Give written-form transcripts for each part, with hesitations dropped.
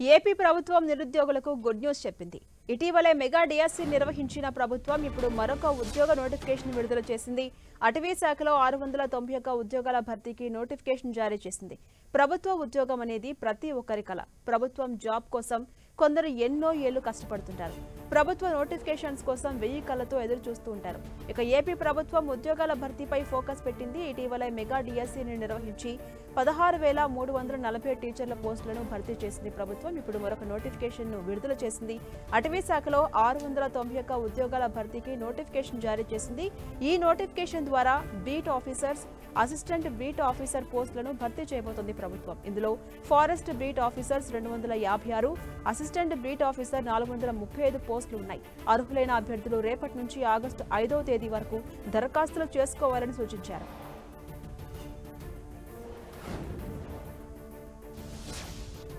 AP ప్రభుత్వం నిరుద్యోగులకు good news చెప్పింది. ఇటీవలే మెగా డిఎస్సి నిర్వహించిన ప్రభుత్వం ఇప్పుడు మరొక ఉద్యోగ నోటిఫికేషన్ విడుదల చేసింది. అటవీ శాఖలో 691 ఉద్యోగాల భర్తీకి నోటిఫికేషన్ జారీ చేసింది. ప్రభుత్వ ఉద్యోగం అనేది ప్రతి ఒక్కరి కల. ప్రభుత్వం జాబ్ కోసం కొందరు ఎన్నో ఏళ్లు కష్టపడుతుంటారు. ప్రభుత్వ నోటిఫికేషన్స్ కోసం 1000 కళ్లతో ఎదురు చూస్తూ ఉంటారు. ఇక ఏపీ ప్రభుత్వం ఉద్యోగాల భర్తీపై ఫోకస్ పెట్టింది. ఇటీవలే మెగా డిఎస్సిని నిర్వహించి 16,340 టీచర్ల పోస్టులను భర్తీ చేసింది. ప్రభుత్వం ఇప్పుడు మరొక నోటిఫికేషన్ ను విడుదల చేసింది. అటవీ శాఖలో 691 ఉద్యోగాల భర్తీకి నోటిఫికేషన్ జారీ చేసింది. ఈ నోటిఫికేషన్ ద్వారా beat officers, assistant beat officer పోస్టులను భర్తీ చేయబోతోంది ప్రభుత్వం. ఇందులో forest beat officers 256, assistant beat officer 435 పోస్టులు ఉన్నాయి. అర్హులైన అభ్యర్థులు రేపటి నుంచి ఆగస్టు 5వ తేదీ వరకు దరఖాస్తులు చేసుకోవాలని సూచించారు.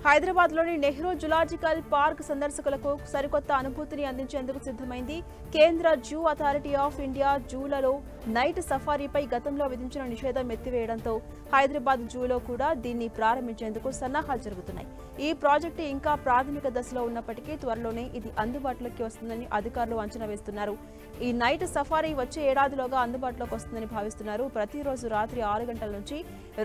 హైదరాబాద్లోని నెహ్రూ జులాజికల్ పార్క్ సందర్శకులకు సరికొత్త అనుభూతిని అందించేందుకు సిద్ధమైంది. కేంద్ర జూ అథారిటీ ఆఫ్ ఇండియా జూలలో నైట్ సఫారీపై గతంలో విధించిన నిషేధం ఎత్తివేయడంతో హైదరాబాద్ జూలో కూడా దీన్ని ప్రారంభించేందుకు సన్నాహాలు జరుగుతున్నాయి. ఈ ప్రాజెక్టు ఇంకా ప్రాథమిక దశలో ఉన్నప్పటికీ త్వరలోనే ఇది అందుబాటులోకి వస్తుందని అధికారులు అంచనా వేస్తున్నారు. ఈ నైట్ సఫారీ వచ్చే ఏడాదిలోగా అందుబాటులోకి వస్తుందని భావిస్తున్నారు. ప్రతిరోజు రాత్రి 6 గంటల నుంచి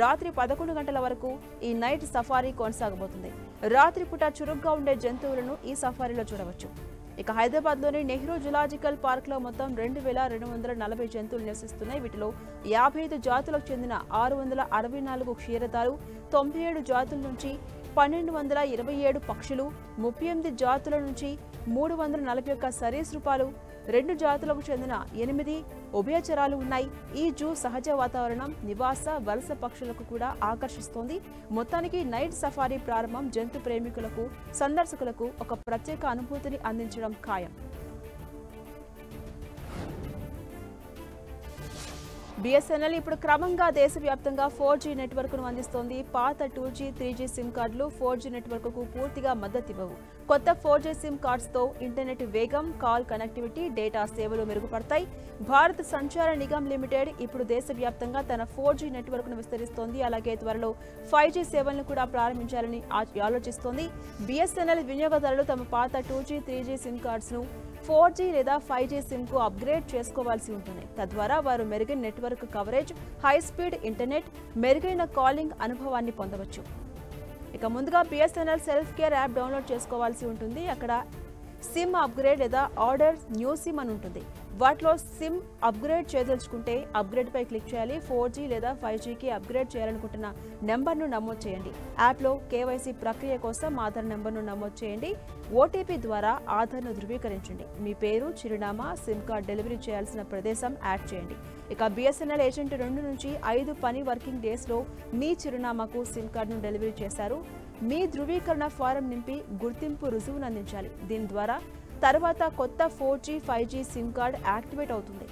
రాత్రి 11 గంటల వరకు ఈ నైట్ సఫారీ కొనసాగబోతుంది. రాత్రిపూట చురుగ్గా ఉండే జంతువులను ఈ సఫారీలో చూడవచ్చు. ఇక హైదరాబాద్లోని నెహ్రూ జులాజికల్ పార్క్లో మొత్తం 2240 జంతువులు నివసిస్తున్నాయి. వీటిలో 55 జాతులకు చెందిన 664 క్షీరదాలు, 97 జాతుల నుంచి 1227 పక్షులు, 38 జాతుల నుంచి 341 సరీసృపాలు, 2 జాతులకు చెందిన 8 ఉభయచరాలు ఉన్నాయి. ఈ జూ సహజ వాతావరణం, నివాస, వలస పక్షులకు కూడా ఆకర్షిస్తోంది. మొత్తానికి నైట్ సఫారీ ప్రారంభం జంతు ప్రేమికులకు, సందర్శకులకు ఒక ప్రత్యేక అనుభూతిని అందించడం ఖాయం. బిఎస్ఎన్ఎల్ ఇప్పుడు క్రమంగా దేశవ్యాప్తంగా 4G నెట్వర్క్ ను అందిస్తోంది. పాత 2G, 3G సిమ్ కార్డులు 4G నెట్వర్క్ కు పూర్తిగా మద్దతివ్వవు. కొత్త 4G సిమ్ కార్డ్స్ తో ఇంటర్నెట్ వేగం, కాల్ కనెక్టివిటీ, డేటా సేవలు మెరుగుపడతాయి. భారత్ సంచార నిగమ్ లిమిటెడ్ ఇప్పుడు దేశవ్యాప్తంగా తన 4G నెట్వర్క్ ను విస్తరిస్తోంది. అలాగే త్వరలో 5G సేవలను కూడా ప్రారంభించాలని ఆలోచిస్తోంది. బిఎస్ఎన్ఎల్ వినియోగదారులు తమ పాత 2G, 3G సిమ్ కార్డ్స్ ను 4G లేదా 5G సిమ్ కు అప్గ్రేడ్ చేసుకోవాల్సి ఉంటుంది. తద్వారా వారు మెరుగైన network coverage, high speed internet, మెరుగైన కాలింగ్ అనుభవాన్ని పొందవచ్చు. ఇక ముందుగా BSNL self care app download చేసుకోవాల్సి ఉంటుంది. అక్కడ సిమ్ అప్గ్రేడ్ లేదా ఆర్డర్ న్యూ సిమ్ అని ఉంటుంది. వాటిలో సిమ్ అప్గ్రేడ్ చేయదలుచుకుంటే అప్గ్రేడ్ పై క్లిక్ చేయాలి. 4G లేదా 5Gకి అప్గ్రేడ్ చేయాలనుకుంటున్న నెంబర్ను నమోదు చేయండి. యాప్లో కేవైసీ ప్రక్రియ కోసం ఆధార్ నెంబర్ను నమోదు చేయండి. ఓటీపీ ద్వారా ఆధార్ను ధృవీకరించండి. మీ పేరు, చిరునామా, సిమ్ కార్డ్ డెలివరీ చేయాల్సిన ప్రదేశం యాడ్ చేయండి. ఇక బిఎస్ఎన్ఎల్ ఏజెంట్ 2 నుంచి 5 పని వర్కింగ్ డేస్లో మీ చిరునామాకు సిమ్ కార్డును డెలివరీ చేశారు. మీ ధృవీకరణ ఫారం నింపి గుర్తింపు రుజువును అందించాలి. దీని ద్వారా తర్వాత కొత్త 4G, 5G SIM card activate అవుతుంది.